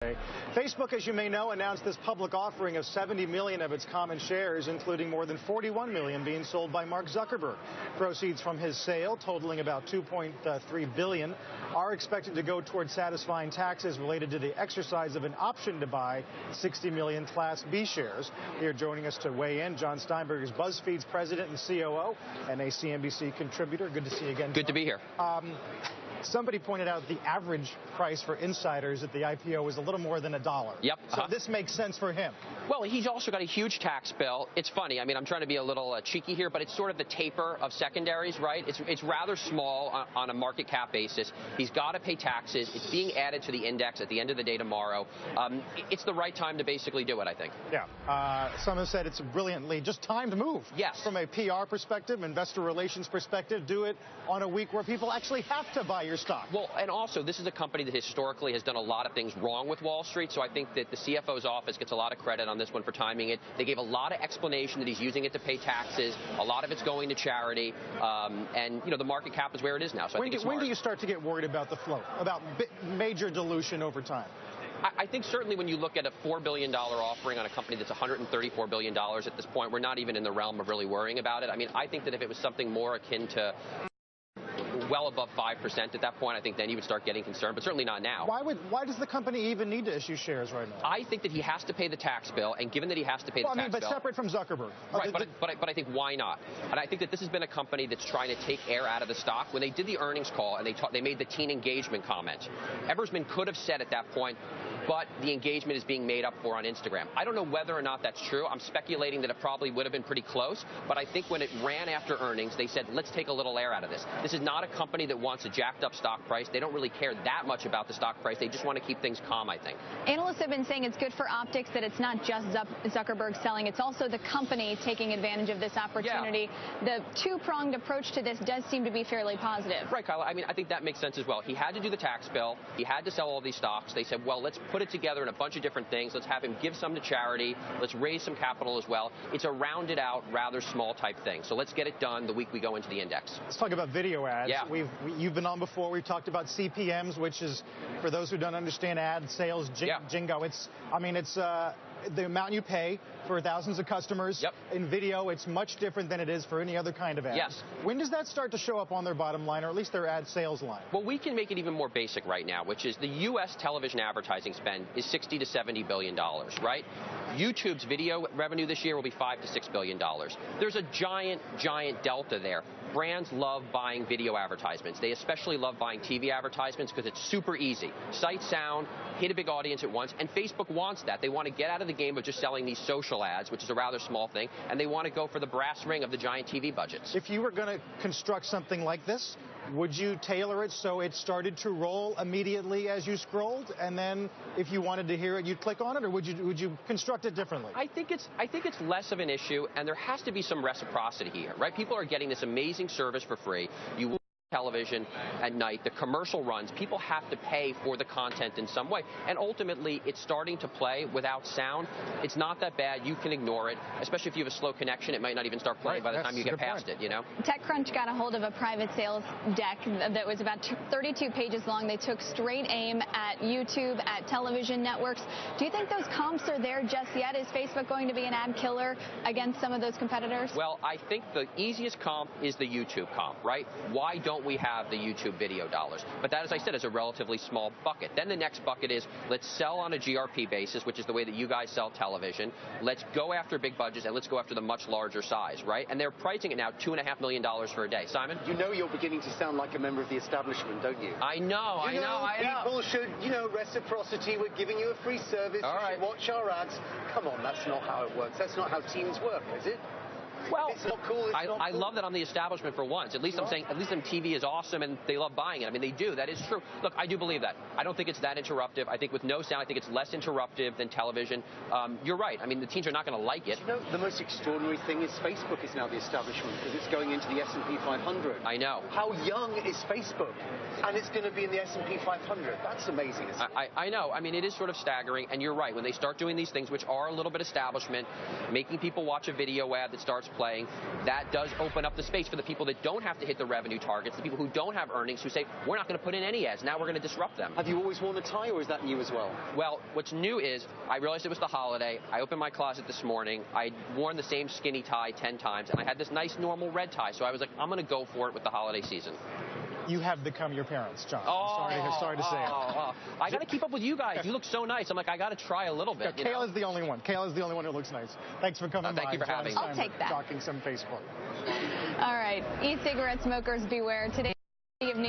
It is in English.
Facebook, as you may know, announced this public offering of 70 million of its common shares, including more than 41 million being sold by Mark Zuckerberg. Proceeds from his sale, totaling about 2.3 billion, are expected to go towards satisfying taxes related to the exercise of an option to buy 60 million Class B shares. Here joining us to weigh in, John Steinberg is BuzzFeed's president and COO and a CNBC contributor. Good to see you again. Good to be here. Somebody pointed out the average price for insiders at the IPO was a little more than $1. Yep. So this makes sense for him. Well, he's also got a huge tax bill. It's funny. I mean, I'm trying to be a little cheeky here, but it's sort of the taper of secondaries, right? It's rather small on a market cap basis. He's got to pay taxes. It's being added to the index at the end of the day tomorrow. It's the right time to basically do it, I think. Yeah. Some have said it's a brilliantly just timed move. Yes. From a PR perspective, investor relations perspective, do it on a week where people actually have to buy your stock. Well, and also, this is a company that historically has done a lot of things wrong with Wall Street, so I think that the CFO's office gets a lot of credit on this one for timing it. They gave a lot of explanation that he's using it to pay taxes. A lot of it's going to charity, and, you know, the market cap is where it is now, so I think it's smart. When do you start to get worried about the float, about major dilution over time? I think certainly when you look at a $4 billion offering on a company that's $134 billion at this point, we're not even in the realm of really worrying about it. I mean, I think that if it was something more akin to well above 5% at that point, I think then you would start getting concerned, but certainly not now. Why does the company even need to issue shares right now? I think that he has to pay the tax bill, and given that he has to pay the tax bill... but separate from Zuckerberg. Right, but I think why not? And I think that this has been a company that's trying to take air out of the stock. When they did the earnings call and they made the teen engagement comment, Ebersman could have said at that point, but the engagement is being made up for on Instagram. I don't know whether or not that's true. I'm speculating that it probably would have been pretty close, but I think when it ran after earnings, they said, let's take a little air out of this. This is not a company that wants a jacked up stock price. They don't really care that much about the stock price. They just want to keep things calm, I think. Analysts have been saying it's good for optics that it's not just Zuckerberg selling. It's also the company taking advantage of this opportunity. Yeah. The two-pronged approach to this does seem to be fairly positive. Right, Kyla. I mean, I think that makes sense as well. He had to do the tax bill. He had to sell all these stocks. They said, well, let's put it together in a bunch of different things. Let's have him give some to charity. Let's raise some capital as well. It's a rounded out, rather small type thing. So let's get it done the week we go into the index. Let's talk about video ads. Yeah. You've been on before. We've talked about CPMs, which is, for those who don't understand ad sales jingo, it's the amount you pay for thousands of customers. Yep. In video, it's much different than it is for any other kind of ad. Yes. When does that start to show up on their bottom line, or at least their ad sales line? Well, we can make it even more basic right now, which is the U.S. television advertising spend is $60 to $70 billion, right? YouTube's video revenue this year will be $5 to $6 billion. There's a giant, giant delta there. Brands love buying video advertisements. They especially love buying TV advertisements because it's super easy. Sight, sound, hit a big audience at once, and Facebook wants that. They want to get out of the game of just selling these social ads, which is a rather small thing, and they want to go for the brass ring of the giant TV budgets. If you were going to construct something like this, would you tailor it so it started to roll immediately as you scrolled, and then if you wanted to hear it, you'd click on it, or would you construct it differently? I think it's less of an issue, and there has to be some reciprocity here, right? People are getting this amazing service for free. You television at night, the commercial runs, people have to pay for the content in some way. And ultimately, it's starting to play without sound. It's not that bad. You can ignore it. Especially if you have a slow connection, it might not even start playing by the time you get past it, you know? TechCrunch got a hold of a private sales deck that was about 32 pages long. They took straight aim at YouTube, at television networks. Do you think those comps are there just yet? Is Facebook going to be an ad killer against some of those competitors? Well, I think the easiest comp is the YouTube comp, right? Why don't we have the YouTube video dollars? But that, as I said, is a relatively small bucket. Then the next bucket is, let's sell on a GRP basis, which is the way that you guys sell television. Let's go after big budgets, and let's go after the much larger size, right? And they're pricing it now $2.5 million for a day. Simon? You know you're beginning to sound like a member of the establishment, don't you? I know. People should, reciprocity. We're giving you a free service. All right. You should watch our ads. Come on, that's not how it works. That's not how teams work, is it? Well, it's not cool, it's not I cool. love that I'm the establishment for once. At least I'm saying, at least TV is awesome and they love buying it. I mean, they do. That is true. Look, I do believe that. I don't think it's that interruptive. I think with no sound, I think it's less interruptive than television. You're right. I mean, the teens are not going to like it. You know, the most extraordinary thing is Facebook is now the establishment because it's going into the S&P 500. I know. How young is Facebook? And it's going to be in the S&P 500. That's amazing, isn't it? I know. I mean, it is sort of staggering. And you're right. When they start doing these things, which are a little bit establishment, making people watch a video ad that starts sports playing, that does open up the space for the people that don't have to hit the revenue targets, the people who don't have earnings, who say, we're not going to put in any ads. Now we're going to disrupt them. Have you always worn a tie, or is that new as well? Well, what's new is I realized it was the holiday. I opened my closet this morning. I'd worn the same skinny tie 10 times, and I had this nice normal red tie. So I was like, I'm going to go for it with the holiday season. You have become your parents, John. I'm sorry to say it. I got to keep up with you guys. You look so nice. I'm like, I got to try a little bit. Kayla is the only one. Kayla is the only one who looks nice. Thanks for coming by. Thank you for having me. I'll take that. Talking some Facebook. All right. E-cigarette smokers beware. Today of